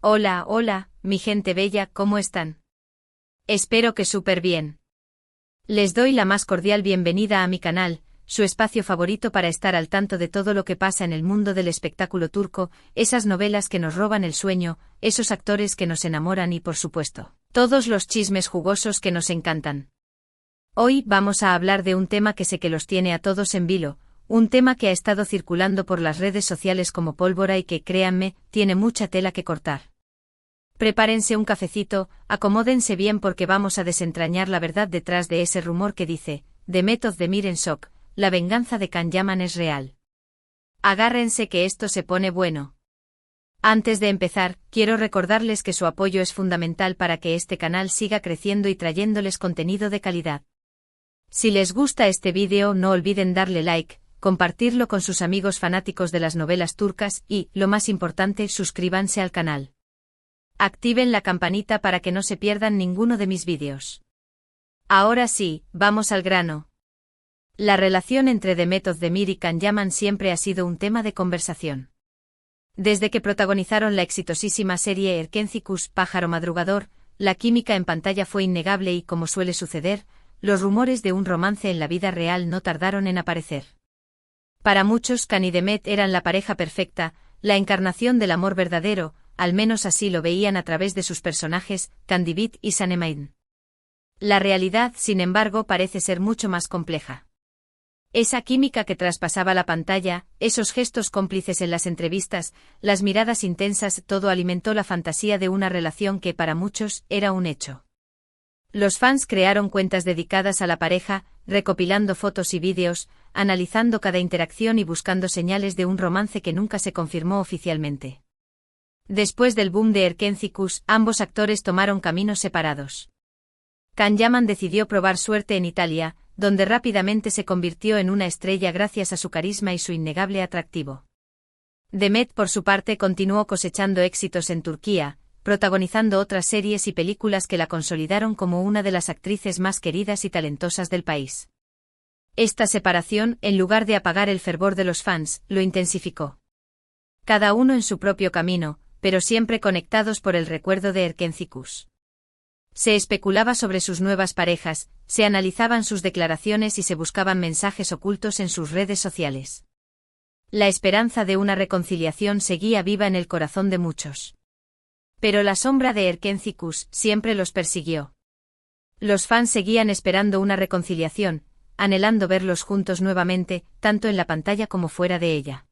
Hola, hola, mi gente bella, ¿cómo están? Espero que súper bien. Les doy la más cordial bienvenida a mi canal, su espacio favorito para estar al tanto de todo lo que pasa en el mundo del espectáculo turco, esas novelas que nos roban el sueño, esos actores que nos enamoran y, por supuesto, todos los chismes jugosos que nos encantan. Hoy vamos a hablar de un tema que sé que los tiene a todos en vilo, un tema que ha estado circulando por las redes sociales como pólvora y que, créanme, tiene mucha tela que cortar. Prepárense un cafecito, acomódense bien porque vamos a desentrañar la verdad detrás de ese rumor que dice, Demet Özdemir en shock, la venganza de Can Yaman es real. Agárrense que esto se pone bueno. Antes de empezar, quiero recordarles que su apoyo es fundamental para que este canal siga creciendo y trayéndoles contenido de calidad. Si les gusta este vídeo no olviden darle like, compartirlo con sus amigos fanáticos de las novelas turcas y, lo más importante, suscríbanse al canal. Activen la campanita para que no se pierdan ninguno de mis vídeos. Ahora sí, vamos al grano. La relación entre Demet Özdemir y Can Yaman siempre ha sido un tema de conversación. Desde que protagonizaron la exitosísima serie Erkenci Pájaro Madrugador, la química en pantalla fue innegable y, como suele suceder, los rumores de un romance en la vida real no tardaron en aparecer. Para muchos Can y Demet eran la pareja perfecta, la encarnación del amor verdadero, al menos así lo veían a través de sus personajes, Kandibit y Sanemeyn. La realidad, sin embargo, parece ser mucho más compleja. Esa química que traspasaba la pantalla, esos gestos cómplices en las entrevistas, las miradas intensas, todo alimentó la fantasía de una relación que para muchos era un hecho. Los fans crearon cuentas dedicadas a la pareja, recopilando fotos y vídeos, analizando cada interacción y buscando señales de un romance que nunca se confirmó oficialmente. Después del boom de Erkenci, ambos actores tomaron caminos separados. Can Yaman decidió probar suerte en Italia, donde rápidamente se convirtió en una estrella gracias a su carisma y su innegable atractivo. Demet, por su parte, continuó cosechando éxitos en Turquía, protagonizando otras series y películas que la consolidaron como una de las actrices más queridas y talentosas del país. Esta separación, en lugar de apagar el fervor de los fans, lo intensificó. Cada uno en su propio camino, pero siempre conectados por el recuerdo de Erkenci. Se especulaba sobre sus nuevas parejas, se analizaban sus declaraciones y se buscaban mensajes ocultos en sus redes sociales. La esperanza de una reconciliación seguía viva en el corazón de muchos. Pero la sombra de Erkenci siempre los persiguió. Los fans seguían esperando una reconciliación, anhelando verlos juntos nuevamente, tanto en la pantalla como fuera de ella.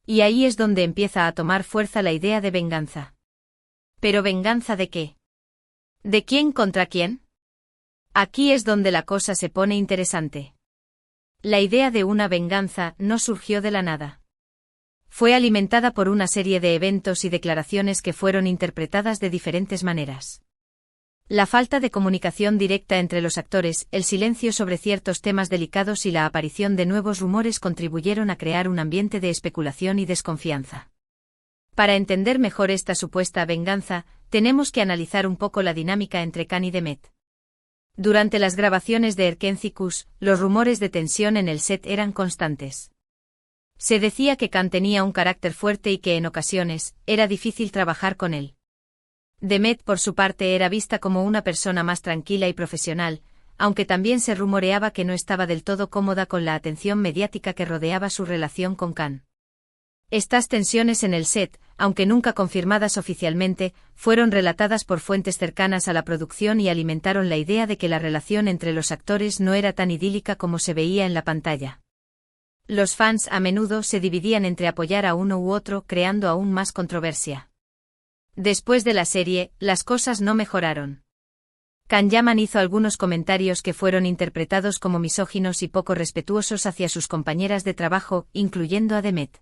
Y ahí es donde empieza a tomar fuerza la idea de venganza. ¿Pero venganza de qué? ¿De quién contra quién? Aquí es donde la cosa se pone interesante. La idea de una venganza no surgió de la nada. Fue alimentada por una serie de eventos y declaraciones que fueron interpretadas de diferentes maneras. La falta de comunicación directa entre los actores, el silencio sobre ciertos temas delicados y la aparición de nuevos rumores contribuyeron a crear un ambiente de especulación y desconfianza. Para entender mejor esta supuesta venganza, tenemos que analizar un poco la dinámica entre Can y Demet. Durante las grabaciones de Erkenci, los rumores de tensión en el set eran constantes. Se decía que Can tenía un carácter fuerte y que en ocasiones era difícil trabajar con él. Demet, por su parte, era vista como una persona más tranquila y profesional, aunque también se rumoreaba que no estaba del todo cómoda con la atención mediática que rodeaba su relación con Can. Estas tensiones en el set, aunque nunca confirmadas oficialmente, fueron relatadas por fuentes cercanas a la producción y alimentaron la idea de que la relación entre los actores no era tan idílica como se veía en la pantalla. Los fans a menudo se dividían entre apoyar a uno u otro, creando aún más controversia. Después de la serie, las cosas no mejoraron. Can Yaman hizo algunos comentarios que fueron interpretados como misóginos y poco respetuosos hacia sus compañeras de trabajo, incluyendo a Demet.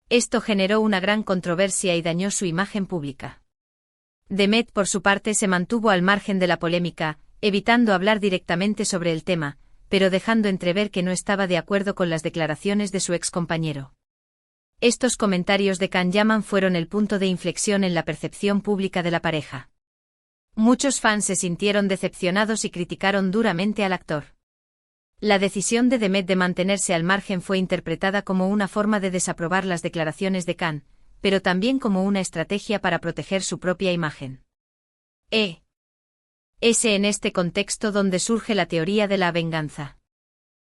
Esto generó una gran controversia y dañó su imagen pública. Demet, por su parte, se mantuvo al margen de la polémica, evitando hablar directamente sobre el tema, pero dejando entrever que no estaba de acuerdo con las declaraciones de su excompañero. Estos comentarios de Can Yaman fueron el punto de inflexión en la percepción pública de la pareja. Muchos fans se sintieron decepcionados y criticaron duramente al actor. La decisión de Demet de mantenerse al margen fue interpretada como una forma de desaprobar las declaraciones de Can, pero también como una estrategia para proteger su propia imagen. Es en este contexto donde surge la teoría de la venganza.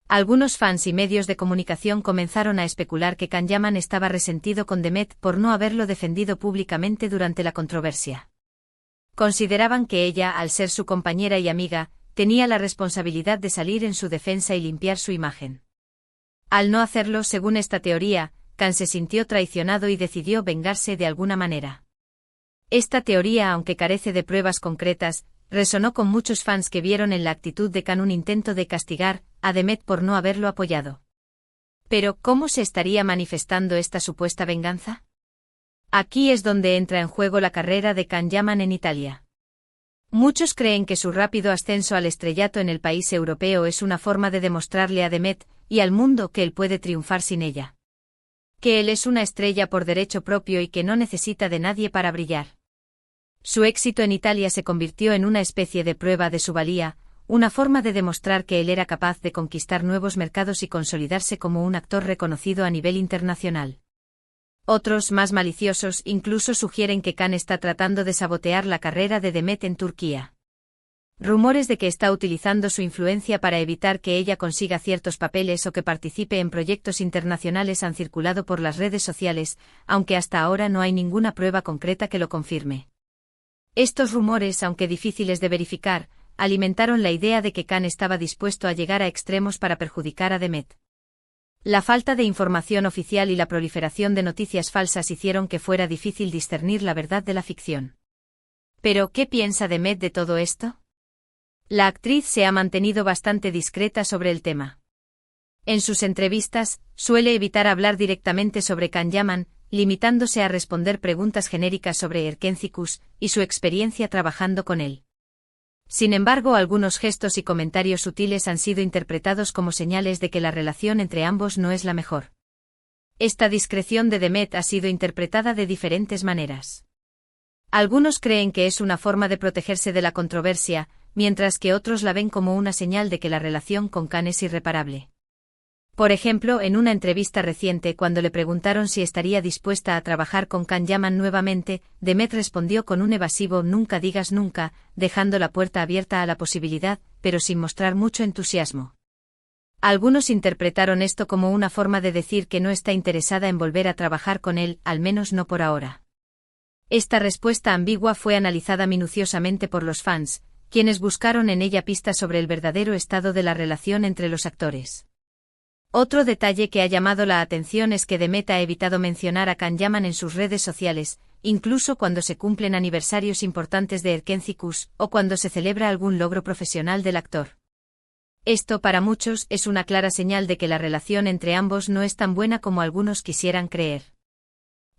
Algunos fans y medios de comunicación comenzaron a especular que Can Yaman estaba resentido con Demet por no haberlo defendido públicamente durante la controversia. Consideraban que ella, al ser su compañera y amiga, tenía la responsabilidad de salir en su defensa y limpiar su imagen. Al no hacerlo, según esta teoría, Can se sintió traicionado y decidió vengarse de alguna manera. Esta teoría, aunque carece de pruebas concretas, resonó con muchos fans que vieron en la actitud de Can un intento de castigar a Demet por no haberlo apoyado. Pero, ¿cómo se estaría manifestando esta supuesta venganza? Aquí es donde entra en juego la carrera de Can Yaman en Italia. Muchos creen que su rápido ascenso al estrellato en el país europeo es una forma de demostrarle a Demet y al mundo que él puede triunfar sin ella. Que él es una estrella por derecho propio y que no necesita de nadie para brillar. Su éxito en Italia se convirtió en una especie de prueba de su valía, una forma de demostrar que él era capaz de conquistar nuevos mercados y consolidarse como un actor reconocido a nivel internacional. Otros, más maliciosos, incluso sugieren que Can está tratando de sabotear la carrera de Demet en Turquía. Rumores de que está utilizando su influencia para evitar que ella consiga ciertos papeles o que participe en proyectos internacionales han circulado por las redes sociales, aunque hasta ahora no hay ninguna prueba concreta que lo confirme. Estos rumores, aunque difíciles de verificar, alimentaron la idea de que Can estaba dispuesto a llegar a extremos para perjudicar a Demet. La falta de información oficial y la proliferación de noticias falsas hicieron que fuera difícil discernir la verdad de la ficción. ¿Pero qué piensa Demet de todo esto? La actriz se ha mantenido bastante discreta sobre el tema. En sus entrevistas, suele evitar hablar directamente sobre Can Yaman, limitándose a responder preguntas genéricas sobre Erkencikus y su experiencia trabajando con él. Sin embargo, algunos gestos y comentarios sutiles han sido interpretados como señales de que la relación entre ambos no es la mejor. Esta discreción de Demet ha sido interpretada de diferentes maneras. Algunos creen que es una forma de protegerse de la controversia, mientras que otros la ven como una señal de que la relación con Can es irreparable. Por ejemplo, en una entrevista reciente, cuando le preguntaron si estaría dispuesta a trabajar con Can Yaman nuevamente, Demet respondió con un evasivo "nunca digas nunca", dejando la puerta abierta a la posibilidad, pero sin mostrar mucho entusiasmo. Algunos interpretaron esto como una forma de decir que no está interesada en volver a trabajar con él, al menos no por ahora. Esta respuesta ambigua fue analizada minuciosamente por los fans, quienes buscaron en ella pistas sobre el verdadero estado de la relación entre los actores. Otro detalle que ha llamado la atención es que Demet ha evitado mencionar a Can Yaman en sus redes sociales, incluso cuando se cumplen aniversarios importantes de Erkencikus o cuando se celebra algún logro profesional del actor. Esto, para muchos, es una clara señal de que la relación entre ambos no es tan buena como algunos quisieran creer.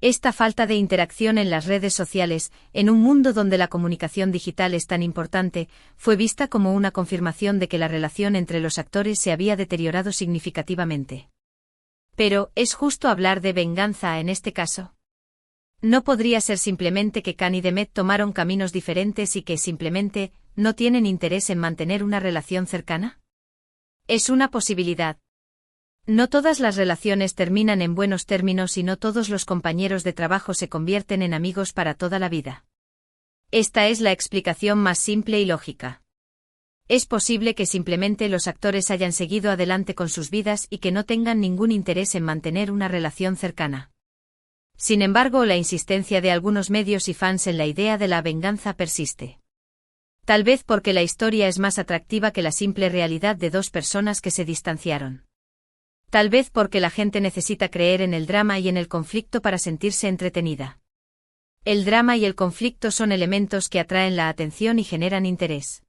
Esta falta de interacción en las redes sociales, en un mundo donde la comunicación digital es tan importante, fue vista como una confirmación de que la relación entre los actores se había deteriorado significativamente. Pero, ¿es justo hablar de venganza en este caso? ¿No podría ser simplemente que Can y Demet tomaron caminos diferentes y que simplemente no tienen interés en mantener una relación cercana? Es una posibilidad. No todas las relaciones terminan en buenos términos y no todos los compañeros de trabajo se convierten en amigos para toda la vida. Esta es la explicación más simple y lógica. Es posible que simplemente los actores hayan seguido adelante con sus vidas y que no tengan ningún interés en mantener una relación cercana. Sin embargo, la insistencia de algunos medios y fans en la idea de la venganza persiste. Tal vez porque la historia es más atractiva que la simple realidad de dos personas que se distanciaron. Tal vez porque la gente necesita creer en el drama y en el conflicto para sentirse entretenida. El drama y el conflicto son elementos que atraen la atención y generan interés.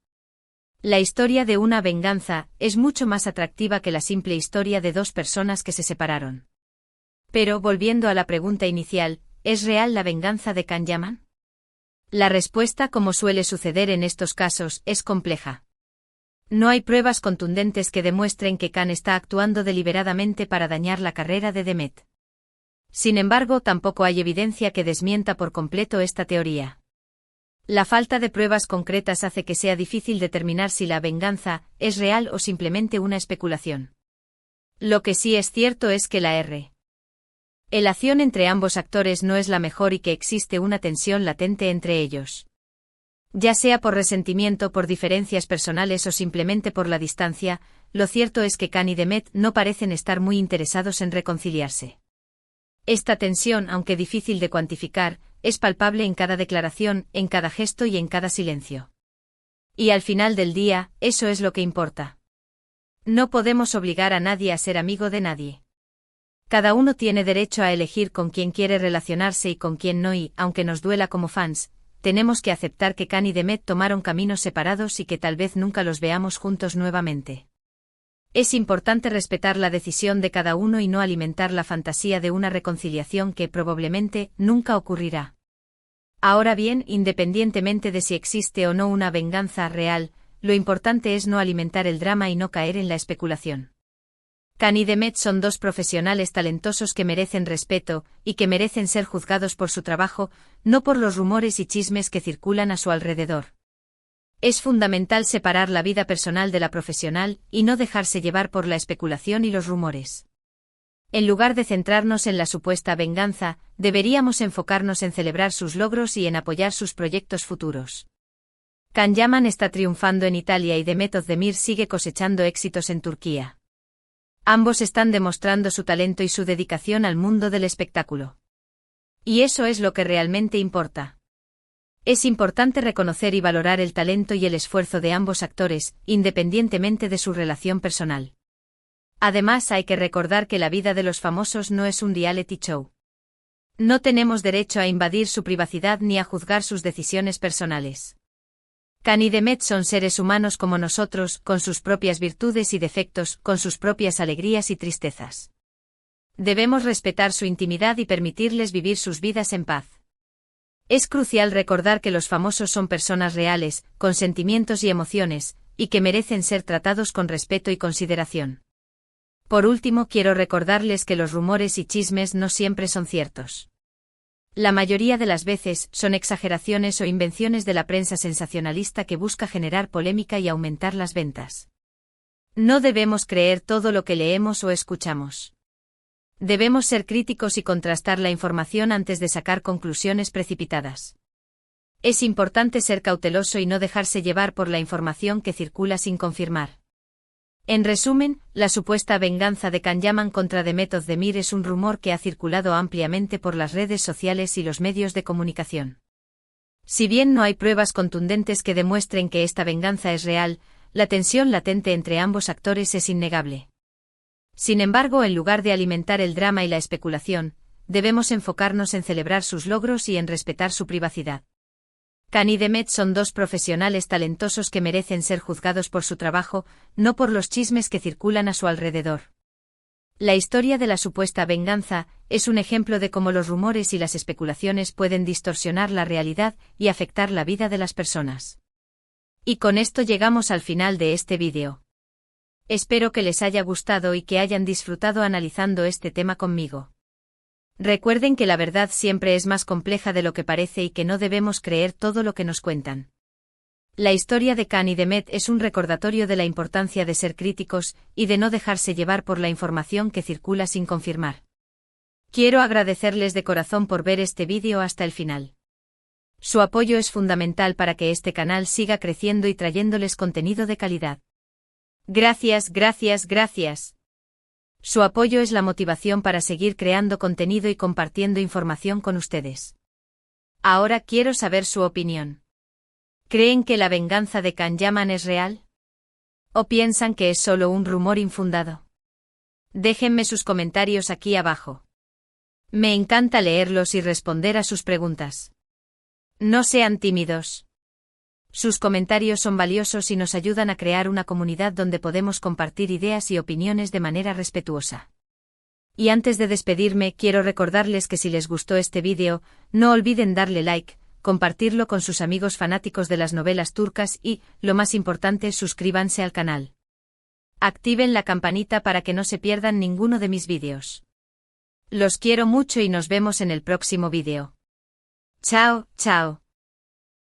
La historia de una venganza es mucho más atractiva que la simple historia de dos personas que se separaron. Pero, volviendo a la pregunta inicial, ¿es real la venganza de Can Yaman? La respuesta, como suele suceder en estos casos, es compleja. No hay pruebas contundentes que demuestren que Can está actuando deliberadamente para dañar la carrera de Demet. Sin embargo, tampoco hay evidencia que desmienta por completo esta teoría. La falta de pruebas concretas hace que sea difícil determinar si la venganza es real o simplemente una especulación. Lo que sí es cierto es que la La acción entre ambos actores no es la mejor y que existe una tensión latente entre ellos. Ya sea por resentimiento por diferencias personales o simplemente por la distancia, lo cierto es que Khan y Demet no parecen estar muy interesados en reconciliarse. Esta tensión, aunque difícil de cuantificar, es palpable en cada declaración, en cada gesto y en cada silencio. Y al final del día, eso es lo que importa. No podemos obligar a nadie a ser amigo de nadie. Cada uno tiene derecho a elegir con quién quiere relacionarse y con quién no y, aunque nos duela como fans, tenemos que aceptar que Khan y Demet tomaron caminos separados y que tal vez nunca los veamos juntos nuevamente. Es importante respetar la decisión de cada uno y no alimentar la fantasía de una reconciliación que probablemente nunca ocurrirá. Ahora bien, independientemente de si existe o no una venganza real, lo importante es no alimentar el drama y no caer en la especulación. Khan y Demet son dos profesionales talentosos que merecen respeto, y que merecen ser juzgados por su trabajo, no por los rumores y chismes que circulan a su alrededor. Es fundamental separar la vida personal de la profesional, y no dejarse llevar por la especulación y los rumores. En lugar de centrarnos en la supuesta venganza, deberíamos enfocarnos en celebrar sus logros y en apoyar sus proyectos futuros. Can Yaman está triunfando en Italia y Demet Özdemir sigue cosechando éxitos en Turquía. Ambos están demostrando su talento y su dedicación al mundo del espectáculo. Y eso es lo que realmente importa. Es importante reconocer y valorar el talento y el esfuerzo de ambos actores, independientemente de su relación personal. Además, hay que recordar que la vida de los famosos no es un reality show. No tenemos derecho a invadir su privacidad ni a juzgar sus decisiones personales. Khan y Demet son seres humanos como nosotros, con sus propias virtudes y defectos, con sus propias alegrías y tristezas. Debemos respetar su intimidad y permitirles vivir sus vidas en paz. Es crucial recordar que los famosos son personas reales, con sentimientos y emociones, y que merecen ser tratados con respeto y consideración. Por último, quiero recordarles que los rumores y chismes no siempre son ciertos. La mayoría de las veces son exageraciones o invenciones de la prensa sensacionalista que busca generar polémica y aumentar las ventas. No debemos creer todo lo que leemos o escuchamos. Debemos ser críticos y contrastar la información antes de sacar conclusiones precipitadas. Es importante ser cauteloso y no dejarse llevar por la información que circula sin confirmar. En resumen, la supuesta venganza de Can Yaman contra Demet Özdemir es un rumor que ha circulado ampliamente por las redes sociales y los medios de comunicación. Si bien no hay pruebas contundentes que demuestren que esta venganza es real, la tensión latente entre ambos actores es innegable. Sin embargo, en lugar de alimentar el drama y la especulación, debemos enfocarnos en celebrar sus logros y en respetar su privacidad. Khan y Demet son dos profesionales talentosos que merecen ser juzgados por su trabajo, no por los chismes que circulan a su alrededor. La historia de la supuesta venganza es un ejemplo de cómo los rumores y las especulaciones pueden distorsionar la realidad y afectar la vida de las personas. Y con esto llegamos al final de este vídeo. Espero que les haya gustado y que hayan disfrutado analizando este tema conmigo. Recuerden que la verdad siempre es más compleja de lo que parece y que no debemos creer todo lo que nos cuentan. La historia de Khan y Demet es un recordatorio de la importancia de ser críticos y de no dejarse llevar por la información que circula sin confirmar. Quiero agradecerles de corazón por ver este vídeo hasta el final. Su apoyo es fundamental para que este canal siga creciendo y trayéndoles contenido de calidad. Gracias, gracias, gracias. Su apoyo es la motivación para seguir creando contenido y compartiendo información con ustedes. Ahora quiero saber su opinión. ¿Creen que la venganza de Can Yaman es real? ¿O piensan que es solo un rumor infundado? Déjenme sus comentarios aquí abajo. Me encanta leerlos y responder a sus preguntas. No sean tímidos. Sus comentarios son valiosos y nos ayudan a crear una comunidad donde podemos compartir ideas y opiniones de manera respetuosa. Y antes de despedirme, quiero recordarles que si les gustó este vídeo, no olviden darle like, compartirlo con sus amigos fanáticos de las novelas turcas y, lo más importante, suscríbanse al canal. Activen la campanita para que no se pierdan ninguno de mis vídeos. Los quiero mucho y nos vemos en el próximo vídeo. Chao, chao.